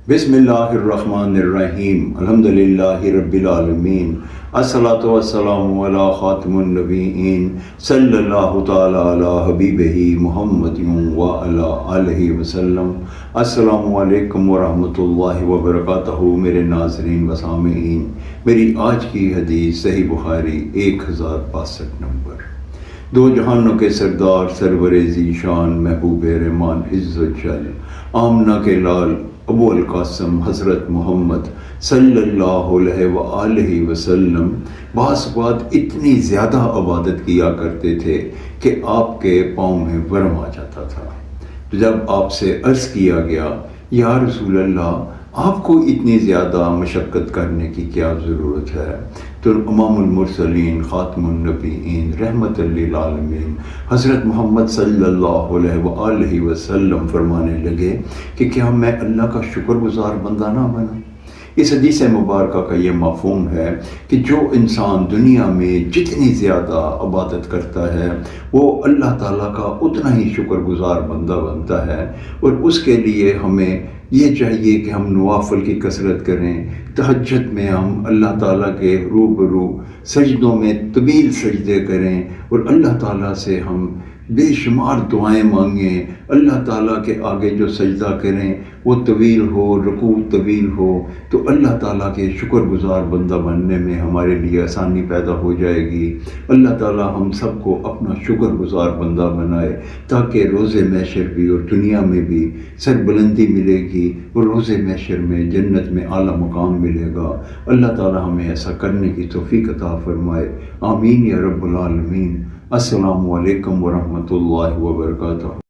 بسم اللہ الرحمن الرحیم الحمدللہ رب العالمین الصلاۃ والسلام علی خاتم النبیین صلی اللہ تعالی علی حبیبہ محمد وعلی آلہ وسلم۔ السلام علیکم ورحمۃ اللہ وبرکاتہ۔ میرے ناظرین و سامعین، میری آج کی حدیث صحیح بخاری 1062 نمبر۔ دو جہانوں کے سردار سرور ذیشان محبوب رحمان عز و جل، آمنہ کے لال ابو القاسم حضرت محمد صلی اللہ علیہ وآلہ وسلم بعض اوقات اتنی زیادہ عبادت کیا کرتے تھے کہ آپ کے پاؤں میں ورم آ جاتا تھا۔ تو جب آپ سے عرض کیا گیا یا رسول اللہ، آپ کو اتنی زیادہ مشقت کرنے کی کیا ضرورت ہے؟ تو امام المرسلین خاتم النبیین رحمت للعالمین حضرت محمد صلی اللہ علیہ وآلہ وسلم فرمانے لگے کہ کیا میں اللہ کا شکر گزار بندہ نہ بنا؟ اس حدیث مبارکہ کا یہ مفہوم ہے کہ جو انسان دنیا میں جتنی زیادہ عبادت کرتا ہے وہ اللہ تعالیٰ کا اتنا ہی شکر گزار بندہ بنتا ہے، اور اس کے لیے ہمیں یہ چاہیے کہ ہم نوافل کی کثرت کریں، تہجد میں ہم اللہ تعالیٰ کے روبرو سجدوں میں طویل سجدے کریں، اور اللہ تعالیٰ سے ہم بے شمار دعائیں مانگیں۔ اللہ تعالیٰ کے آگے جو سجدہ کریں وہ طویل ہو، رکوع طویل ہو، تو اللہ تعالیٰ کے شکر گزار بندہ بننے میں ہمارے لیے آسانی پیدا ہو جائے گی۔ اللہ تعالیٰ ہم سب کو اپنا شکر گزار بندہ بنائے، تاکہ روز محشر بھی اور دنیا میں بھی سربلندی ملے گی، اور روز محشر میں جنت میں اعلیٰ مقام ملے گا۔ اللہ تعالیٰ ہمیں ایسا کرنے کی توفیق عطا فرمائے، آمین یا رب العالمین۔ السلام علیکم ورحمۃ اللہ وبرکاتہ۔